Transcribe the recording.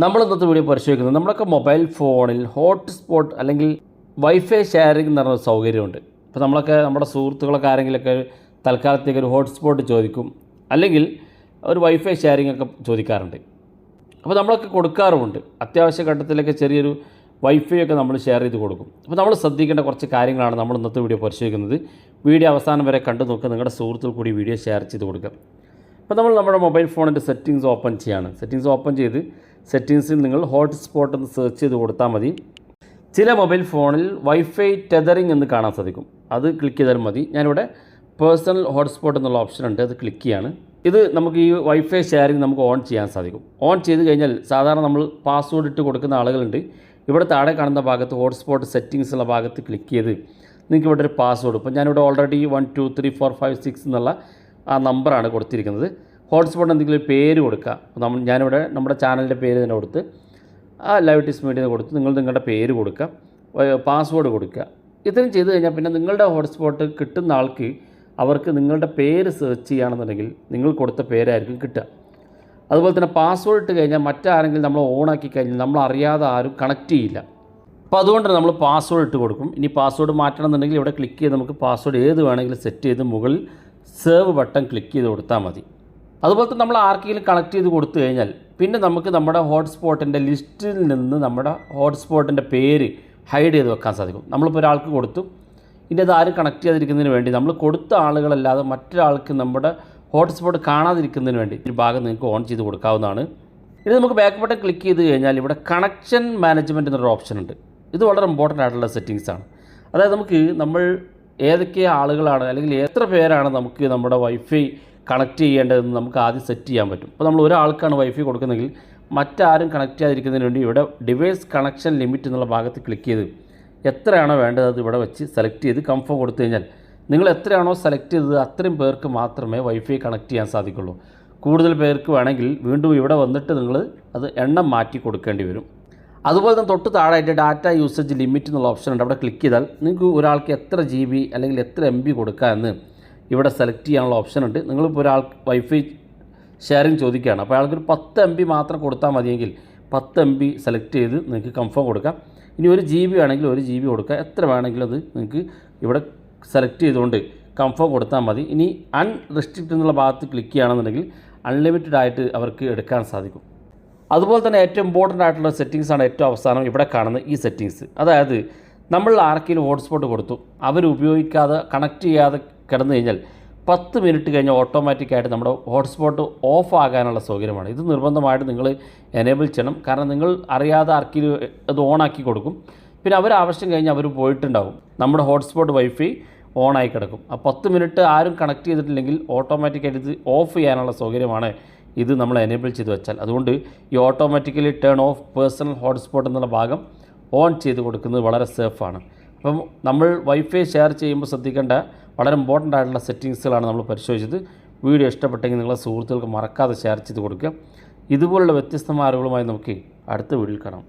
നമ്മൾ ഇന്നത്തെ വീഡിയോ പരിശോധിക്കുന്നത് നമ്മളൊക്കെ മൊബൈൽ ഫോണിൽ ഹോട്ട്സ്പോട്ട് അല്ലെങ്കിൽ വൈഫൈ ഷെയറിംഗ് എന്ന് പറഞ്ഞ സൗകര്യമുണ്ട്. ഇപ്പോൾ നമ്മളൊക്കെ നമ്മുടെ സുഹൃത്തുക്കളൊക്കെ ആരെങ്കിലുമൊക്കെ തൽക്കാലത്തേക്ക് ഒരു ഹോട്ട്സ്പോട്ട് ചോദിക്കും, അല്ലെങ്കിൽ ഒരു വൈഫൈ ഷെയറിംഗ് ഒക്കെ ചോദിക്കാറുണ്ട്. അപ്പോൾ നമ്മളൊക്കെ കൊടുക്കാറുമുണ്ട്. അത്യാവശ്യ ഘട്ടത്തിലൊക്കെ ചെറിയൊരു വൈഫൈ ഒക്കെ നമ്മൾ ഷെയർ ചെയ്ത് കൊടുക്കും. അപ്പോൾ നമ്മൾ ശ്രദ്ധിക്കേണ്ട കുറച്ച് കാര്യങ്ങളാണ് നമ്മൾ ഇന്നത്തെ വീഡിയോ പരിശോധിക്കുന്നത്. വീഡിയോ അവസാനം വരെ കണ്ടു നോക്കുക, നിങ്ങളുടെ സുഹൃത്തുക്കൾ കൂടി വീഡിയോ ഷെയർ ചെയ്ത് കൊടുക്കുക. അപ്പോൾ നമ്മൾ നമ്മുടെ മൊബൈൽ ഫോണിൻ്റെ സെറ്റിങ്സ് ഓപ്പൺ ചെയ്യാണ്. സെറ്റിങ്സ് ഓപ്പൺ ചെയ്ത് സെറ്റിങ്സിൽ നിങ്ങൾ ഹോട്ട്സ്പോട്ട് എന്ന് സെർച്ച് ചെയ്ത് കൊടുത്താൽ മതി. ചില മൊബൈൽ ഫോണിൽ വൈഫൈ ടെതറിംഗ് എന്ന് കാണാൻ സാധിക്കും, അത് ക്ലിക്ക് ചെയ്താൽ മതി. ഞാനിവിടെ പേഴ്സണൽ ഹോട്ട്സ്പോട്ട് എന്നുള്ള ഓപ്ഷൻ ഉണ്ട്, അത് ക്ലിക്ക് ചെയ്യാണ്. ഇത് നമുക്ക് ഈ വൈഫൈ ഷെയറിംഗ് നമുക്ക് ഓൺ ചെയ്യാൻ സാധിക്കും. ഓൺ ചെയ്ത് കഴിഞ്ഞാൽ സാധാരണ നമ്മൾ പാസ്വേഡ് ഇട്ട് കൊടുക്കുന്ന ആളുകളുണ്ട്. ഇവിടെ താഴെ കാണുന്ന ഭാഗത്ത് ഹോട്ട്സ്പോട്ട് സെറ്റിങ്സ് ഉള്ള ഭാഗത്ത് ക്ലിക്ക് ചെയ്ത് നിങ്ങൾക്ക് ഇവിടെ ഒരു പാസ്വേഡ്, ഇപ്പോൾ ഞാനിവിടെ ഓൾറെഡി 1 2 3 4 5 6 എന്നുള്ള ആ നമ്പറാണ് കൊടുത്തിരിക്കുന്നത്. ഹോട്ട്സ്പോട്ട് എന്തെങ്കിലും ഒരു പേര് കൊടുക്കുക. ഞാനിവിടെ നമ്മുടെ ചാനലിൻ്റെ പേര് തന്നെ കൊടുത്ത് ലൈവ് ടിസ് മീഡിയ കൊടുത്ത് നിങ്ങളുടെ പേര് കൊടുക്കുക, പാസ്വേഡ് കൊടുക്കുക. ഇത്രയും ചെയ്ത് കഴിഞ്ഞാൽ പിന്നെ നിങ്ങളുടെ ഹോട്ട്സ്പോട്ട് കിട്ടുന്ന ആൾക്ക് അവർക്ക് നിങ്ങളുടെ പേര് സെർച്ച് ചെയ്യുകയാണെന്നുണ്ടെങ്കിൽ നിങ്ങൾ കൊടുത്ത പേരായിരിക്കും കിട്ടുക. അതുപോലെ തന്നെ പാസ്വേഡ് ഇട്ട് കഴിഞ്ഞാൽ മറ്റാരെങ്കിലും നമ്മൾ ഓണാക്കി കഴിഞ്ഞാൽ നമ്മൾ അറിയാതെ ആരും കണക്ട് ചെയ്യില്ല. അപ്പോൾ അതുകൊണ്ട് നമ്മൾ പാസ്വേഡ് ഇട്ട് കൊടുക്കും. ഇനി പാസ്വേഡ് മാറ്റണമെന്നുണ്ടെങ്കിൽ ഇവിടെ ക്ലിക്ക് ചെയ്ത് നമുക്ക് പാസ്വേഡ് ഏത് വേണമെങ്കിലും സെറ്റ് ചെയ്ത് മുകളിൽ സേവ് ബട്ടൺ ക്ലിക്ക് ചെയ്ത് കൊടുത്താൽ മതി. അതുപോലെ തന്നെ നമ്മൾ ആർക്കെങ്കിലും കണക്ട് ചെയ്ത് കൊടുത്തു കഴിഞ്ഞാൽ പിന്നെ നമുക്ക് നമ്മുടെ ഹോട്ട്സ്പോട്ടിൻ്റെ ലിസ്റ്റിൽ നിന്ന് നമ്മുടെ ഹോട്ട്സ്പോട്ടിൻ്റെ പേര് ഹൈഡ് ചെയ്ത് വെക്കാൻ സാധിക്കും. നമ്മളിപ്പോൾ ഒരാൾക്ക് കൊടുത്തു, ഇനി അത് ആരും കണക്ട് ചെയ്യാതിരിക്കുന്നതിന് വേണ്ടി നമ്മൾ കൊടുത്ത ആളുകളല്ലാതെ മറ്റൊരാൾക്ക് നമ്മുടെ ഹോട്ട്സ്പോട്ട് കാണാതിരിക്കുന്നതിന് വേണ്ടി ഒരു ഭാഗം നിങ്ങൾക്ക് ഓൺ ചെയ്ത് കൊടുക്കാവുന്നതാണ്. ഇത് നമുക്ക് ബാക്ക് ബട്ടൺ ക്ലിക്ക് ചെയ്ത് കഴിഞ്ഞാൽ ഇവിടെ കണക്ഷൻ മാനേജ്മെൻറ്റ് എന്നൊരു ഓപ്ഷൻ ഉണ്ട്. ഇത് വളരെ ഇമ്പോർട്ടൻ്റ് ആയിട്ടുള്ള സെറ്റിങ്സാണ്. അതായത് നമ്മൾ ഏതൊക്കെ ആളുകളാണ് അല്ലെങ്കിൽ എത്ര പേരാണ് നമുക്ക് നമ്മുടെ വൈഫൈ കണക്ട് ചെയ്യേണ്ടതെന്ന് നമുക്ക് ആദ്യം സെറ്റ് ചെയ്യാൻ പറ്റും. അപ്പോൾ നമ്മൾ ഒരാൾക്കാണ് വൈഫൈ കൊടുക്കുന്നതെങ്കിൽ മറ്റാരും കണക്ട് ചെയ്യാതിരിക്കുന്നതിന് വേണ്ടി ഇവിടെ ഡിവൈസ് കണക്ഷൻ ലിമിറ്റ് എന്നുള്ള ഭാഗത്ത് ക്ലിക്ക് ചെയ്ത് എത്രയാണോ വേണ്ടത് അത് ഇവിടെ വെച്ച് സെലക്ട് ചെയ്ത് കൺഫേം കൊടുത്തു കഴിഞ്ഞാൽ നിങ്ങൾ എത്രയാണോ സെലക്ട് ചെയ്തത് അത്രയും പേർക്ക് മാത്രമേ വൈഫൈ കണക്ട് ചെയ്യാൻ സാധിക്കുള്ളൂ. കൂടുതൽ പേർക്ക് വേണമെങ്കിൽ വീണ്ടും ഇവിടെ വന്നിട്ട് നിങ്ങൾ അത് എണ്ണം മാറ്റി കൊടുക്കേണ്ടി വരും. അതുപോലെ തന്നെ തൊട്ട് താഴായിട്ട് ഡാറ്റ യൂസേജ് ലിമിറ്റ് എന്നുള്ള ഓപ്ഷൻ ഉണ്ട്. അവിടെ ക്ലിക്ക് ചെയ്താൽ നിങ്ങൾക്ക് ഒരാൾക്ക് എത്ര GB അല്ലെങ്കിൽ എത്ര MB കൊടുക്കാമെന്ന് ഇവിടെ സെലക്ട് ചെയ്യാനുള്ള ഓപ്ഷൻ ഉണ്ട്. നിങ്ങളിപ്പോൾ ഒരാൾക്ക് വൈഫൈ ഷെയറിംഗ് ചോദിക്കുകയാണ്, അപ്പോൾ അയാൾക്കൊരു 10 MB മാത്രം കൊടുത്താൽ മതിയെങ്കിൽ 10 MB സെലക്ട് ചെയ്ത് നിങ്ങൾക്ക് കൺഫേം കൊടുക്കാം. ഇനി 1 GB ആണെങ്കിൽ 1 GB കൊടുക്കുക, എത്ര വേണമെങ്കിലും അത് നിങ്ങൾക്ക് ഇവിടെ സെലക്ട് ചെയ്തുകൊണ്ട് കൺഫേം കൊടുത്താൽ മതി. ഇനി അൺറെസ്ട്രിക്റ്റ് എന്നുള്ള ഭാഗത്ത് ക്ലിക്ക് ചെയ്യുകയാണെന്നുണ്ടെങ്കിൽ അൺലിമിറ്റഡ് ആയിട്ട് അവർക്ക് എടുക്കാൻ സാധിക്കും. അതുപോലെ തന്നെ ഏറ്റവും ഇമ്പോർട്ടൻ്റ് ആയിട്ടുള്ള സെറ്റിങ്സാണ് ഏറ്റവും അവസാനം ഇവിടെ കാണുന്ന ഈ സെറ്റിങ്സ്. അതായത് നമ്മൾ ആർക്കെങ്കിലും ഹോട്ട്സ്പോട്ട് കൊടുത്തു, അവർ ഉപയോഗിക്കാതെ കണക്ട് ചെയ്യാതെ കിടന്നു കഴിഞ്ഞാൽ 10 മിനിറ്റ് കഴിഞ്ഞാൽ ഓട്ടോമാറ്റിക്കായിട്ട് നമ്മുടെ ഹോട്ട്സ്പോട്ട് ഓഫ് ആകാനുള്ള സൗകര്യമാണ്. ഇത് നിർബന്ധമായിട്ട് നിങ്ങൾ എനേബിൾ ചെയ്യണം. കാരണം നിങ്ങൾ അറിയാതെ ആർക്കെങ്കിലും അത് ഓണാക്കി കൊടുക്കും, പിന്നെ അവർ ആവശ്യം കഴിഞ്ഞാൽ അവർ പോയിട്ടുണ്ടാകും, നമ്മുടെ ഹോട്ട്സ്പോട്ട് വൈഫൈ ഓണായി കിടക്കും. ആ 10 മിനിറ്റ് ആരും കണക്ട് ചെയ്തിട്ടില്ലെങ്കിൽ ഓട്ടോമാറ്റിക്കായിട്ട് ഇത് ഓഫ് ചെയ്യാനുള്ള സൗകര്യമാണ് ഇത് നമ്മൾ എനേബിൾ ചെയ്ത് വെച്ചാൽ. അതുകൊണ്ട് ഈ automatically turn of personal hotspot എന്നുള്ള ഭാഗം ഓൺ ചെയ്ത് കൊടുക്കുന്നത് വളരെ സേഫാണ്. അപ്പം നമ്മൾ വൈഫൈ ഷെയർ ചെയ്യുമ്പോൾ ശ്രദ്ധിക്കേണ്ട വളരെ ഇമ്പോർട്ടൻ്റ് ആയിട്ടുള്ള സെറ്റിങ്സുകളാണ് നമ്മൾ പരിശോധിച്ചത്. വീഡിയോ ഇഷ്ടപ്പെട്ടെങ്കിൽ നിങ്ങളെ സുഹൃത്തുക്കൾക്ക് മറക്കാതെ ഷെയർ ചെയ്ത് കൊടുക്കുക. ഇതുപോലുള്ള വ്യത്യസ്തമായ അറിവുകളുമായി നമുക്ക് അടുത്ത വീഡിയോയിൽ കാണാം.